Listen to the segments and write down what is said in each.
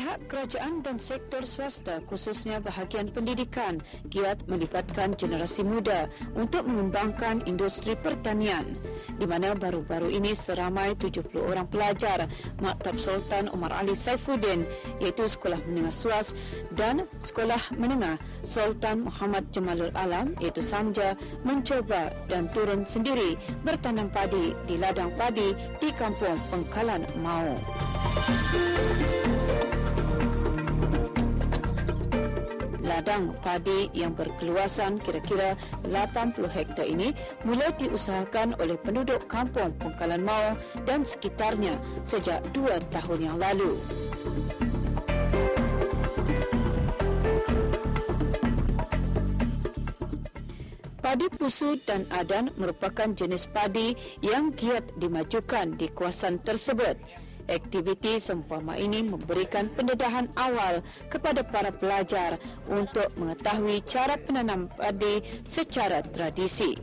Pihak kerajaan dan sektor swasta, khususnya bahagian pendidikan, giat melibatkan generasi muda untuk mengembangkan industri pertanian, di mana baru-baru ini seramai 70 orang pelajar Maktab Sultan Omar Ali Saifuddin, iaitu Sekolah Menengah SWAS dan Sekolah Menengah Sultan Muhammad Jamalul Alam, iaitu SAMJA, mencuba dan turun sendiri bertanam padi di ladang padi di Kampung Pengkalan Mau. Ladang padi yang berkeluasan kira-kira 80 hektar ini mula diusahakan oleh penduduk Kampung Pengkalan Mau dan sekitarnya sejak 2 tahun yang lalu. Padi pusu dan adan merupakan jenis padi yang giat dimajukan di kawasan tersebut. Aktiviti seumpama ini memberikan pendedahan awal kepada para pelajar untuk mengetahui cara penanam padi secara tradisi.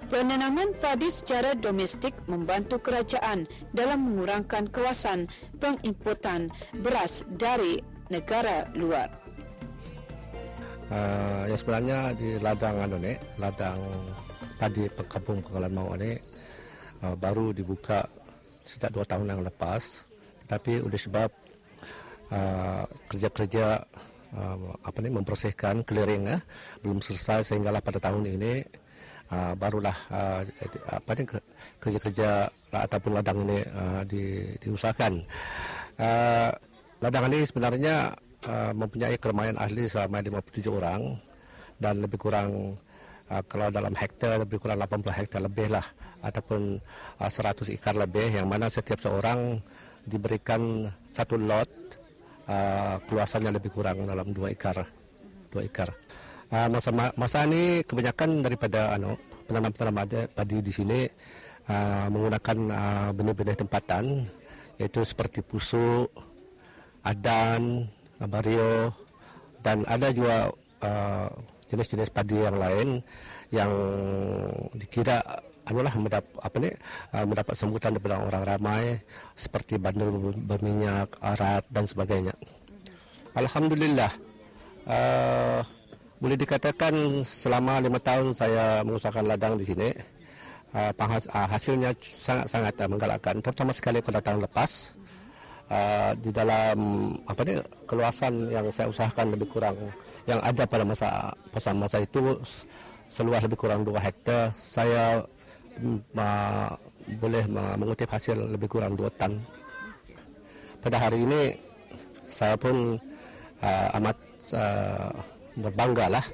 Penanaman padi secara domestik membantu kerajaan dalam mengurangkan kawasan pengimportan beras dari negara luar. Yang sebenarnya di ladang ladang padi Kampung Pengkalan Mau ini baru dibuka sejak 2 tahun yang lepas, tetapi oleh sebab kerja-kerja membersihkan clearing belum selesai, sehinggalah pada tahun ini barulah kerja-kerja ataupun ladang ini diusahakan. Ladang ini sebenarnya mempunyai keramaian ahli selama 57 orang dan lebih kurang kalau dalam hektar lebih kurang 80 hektar lebih lah, ataupun 100 ekar lebih, yang mana setiap seorang diberikan satu lot, keluasannya lebih kurang dalam 2 ekar. Masa ini kebanyakan daripada penanam padi di sini menggunakan benih-benih tempatan, yaitu seperti pusu, adan, bario, dan ada juga jenis-jenis padi yang lain yang dikira mendapat sambutan daripada orang ramai, seperti bandul berminyak, arat dan sebagainya. Alhamdulillah, boleh dikatakan selama 5 tahun saya mengusahakan ladang di sini, hasilnya sangat-sangat menggalakkan, terutama sekali pada tahun lepas. Di dalam keluasan yang saya usahakan lebih kurang yang ada pada masa itu seluas lebih kurang 2 hektar, saya boleh mengutip hasil lebih kurang 2 tan. Pada hari ini saya pun amat berbangga lah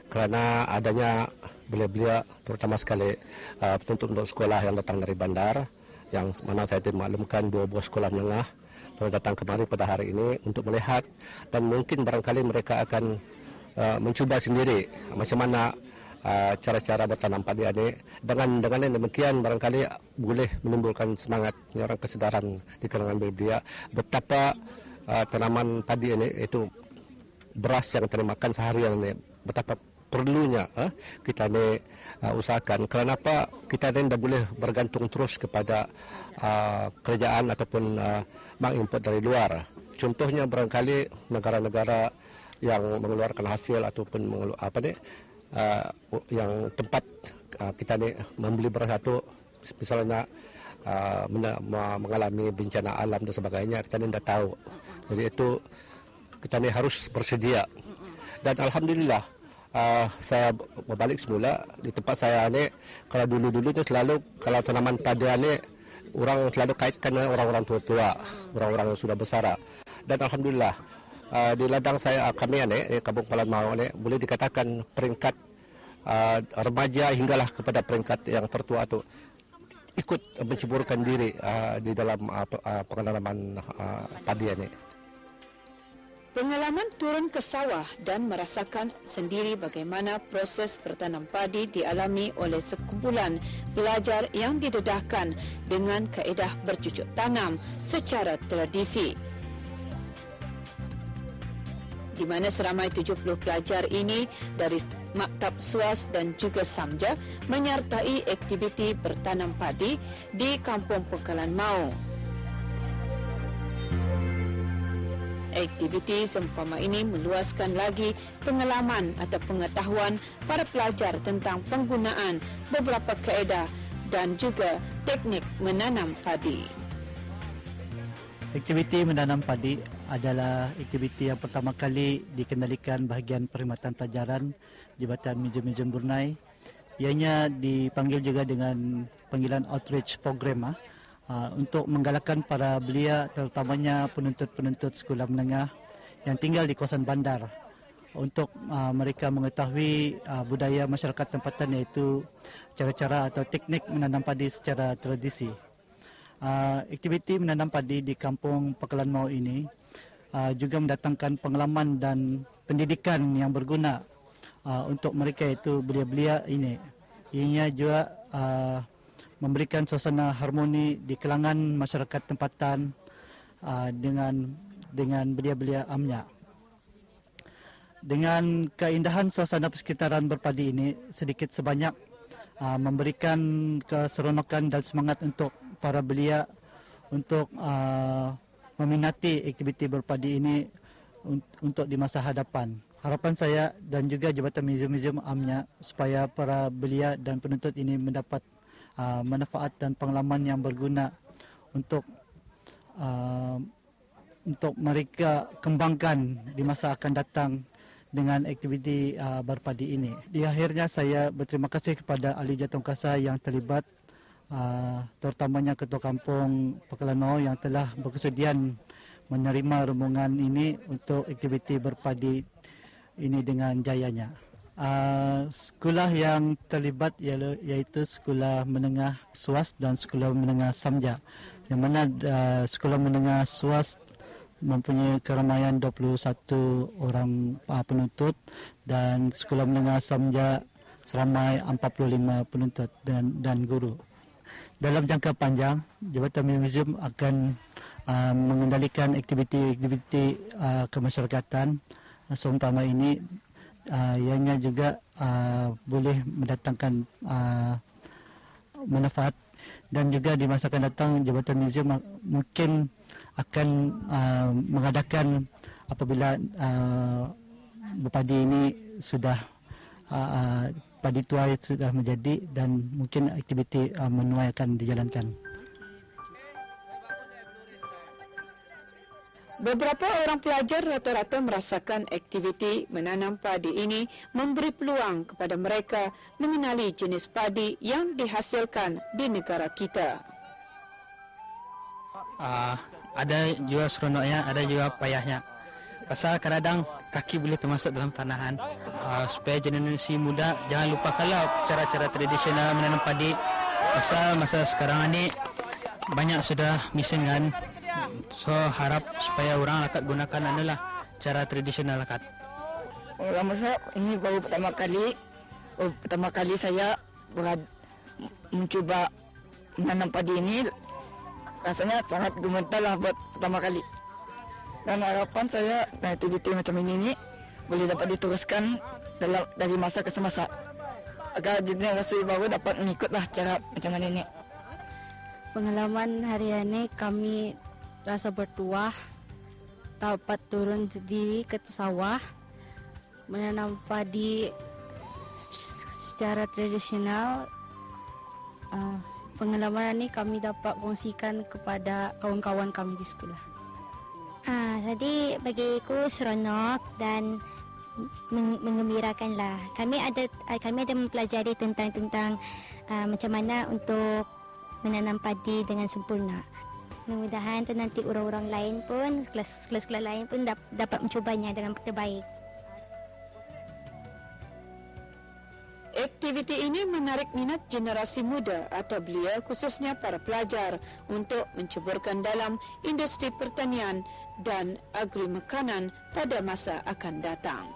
kerana adanya belia-belia, terutama sekali penuntut untuk sekolah yang datang dari bandar, yang mana saya dimaklumkan 2 buah sekolah menengah telah datang kemari pada hari ini untuk melihat, dan mungkin barangkali mereka akan mencuba sendiri macam mana cara-cara bertanam padi ini. Dengan yang demikian barangkali boleh menimbulkan semangat, orang kesedaran di kalangan belia betapa tanaman padi ini, itu beras yang kita makan seharian ini, betapa perlunya kita ni usahakan. Kerana apa? Kita ni tidak boleh bergantung terus kepada kerajaan ataupun mengimport dari luar. Contohnya barangkali negara-negara yang mengeluarkan hasil ataupun yang tempat kita ni membeli beras itu, misalnya mengalami bencana alam dan sebagainya, kita ni tidak tahu. Jadi itu kita ni harus bersedia. Dan alhamdulillah, saya berbalik semula di tempat saya ni. Kalau dulu-dulu ni selalu kalau tanaman padi ni orang selalu kaitkan dengan orang-orang tua-tua, orang-orang yang sudah besar. Dan alhamdulillah, di ladang kami ni, Kampung Pengkalan Mau ni, boleh dikatakan peringkat remaja hinggalah kepada peringkat yang tertua tu ikut menceburkan diri di dalam pengalaman padi ni. Pengalaman turun ke sawah dan merasakan sendiri bagaimana proses bertanam padi dialami oleh sekumpulan pelajar yang didedahkan dengan kaedah bercucuk tanam secara tradisi, di mana seramai 70 pelajar ini dari Maktab SWAS dan juga SAMJA menyertai aktiviti bertanam padi di Kampung Pengkalan Mau. Aktiviti seumpama ini meluaskan lagi pengalaman atau pengetahuan para pelajar tentang penggunaan beberapa kaedah dan juga teknik menanam padi. Aktiviti menanam padi adalah aktiviti yang pertama kali dikendalikan bahagian perkhidmatan pelajaran Jabatan Museum Brunei. Ianya dipanggil juga dengan panggilan outreach program untuk menggalakkan para belia, terutamanya penuntut-penuntut sekolah menengah yang tinggal di kawasan bandar, untuk mereka mengetahui budaya masyarakat tempatan, iaitu cara-cara atau teknik menanam padi secara tradisi. Aktiviti menanam padi di Kampung Pakalan Mau ini juga mendatangkan pengalaman dan pendidikan yang berguna untuk mereka, iaitu belia-belia ini. Ianya juga memberikan suasana harmoni di kalangan masyarakat tempatan dengan belia-belia amnya. Dengan keindahan suasana persekitaran berpadi ini, sedikit sebanyak memberikan keseronokan dan semangat untuk para belia untuk meminati aktiviti berpadi ini untuk di masa hadapan. Harapan saya dan juga Jabatan Museum amnya supaya para belia dan penuntut ini mendapat manfaat dan pengalaman yang berguna untuk mereka kembangkan di masa akan datang dengan aktiviti berpadi ini. Di akhirnya saya berterima kasih kepada ahli jawatankuasa yang terlibat, terutamanya Ketua Kampung Pakalan Mau yang telah berkesudian menerima rombongan ini untuk aktiviti berpadi ini dengan jayanya. Sekolah yang terlibat iaitu Sekolah Menengah SWAS dan Sekolah Menengah Samja, yang mana Sekolah Menengah SWAS mempunyai keramaian 21 orang penuntut dan Sekolah Menengah Samja seramai 45 penuntut dan guru. Dalam jangka panjang, Jabatan Museum akan mengendalikan aktiviti-aktiviti kemasyarakatan seumpama ini. Ianya juga boleh mendatangkan manfaat, dan juga di masa akan datang Jabatan Museum mungkin akan mengadakan apabila berpadi ini sudah padi tuai sudah menjadi, dan mungkin aktiviti menuai akan dijalankan. Beberapa orang pelajar rata-rata merasakan aktiviti menanam padi ini memberi peluang kepada mereka mengenali jenis padi yang dihasilkan di negara kita. Ada juga seronoknya, ada juga payahnya. Pasal kadang-kadang kaki boleh termasuk dalam tanahan. Supaya generasi muda jangan lupakanlah cara-cara tradisional menanam padi. Pasal masa sekarang ini banyak sudah mesin kan. So harap supaya orang akan gunakan adalah cara tradisional akan. Lama saya ini baru pertama kali saya mencoba menanam padi ini. Rasanya sangat gemetar lah buat pertama kali. Dan harapan saya aktiviti macam ini boleh dapat diteruskan dari masa ke semasa, agar generasi baru dapat mengikutlah cara macam ini. Pengalaman hari ini kami rasa bertuah, dapat turun sendiri ke sawah, menanam padi secara tradisional. Pengalaman ini kami dapat kongsikan kepada kawan-kawan kami di sekolah. Jadi bagiku seronok dan menggembirakanlah. Kami ada mempelajari tentang macam mana untuk menanam padi dengan sempurna. Mudah-mudahan nanti orang-orang lain pun, kelas-kelas lain pun dapat mencobanya dengan terbaik. Aktiviti ini menarik minat generasi muda atau belia, khususnya para pelajar, untuk menceburkan dalam industri pertanian dan agri makanan pada masa akan datang.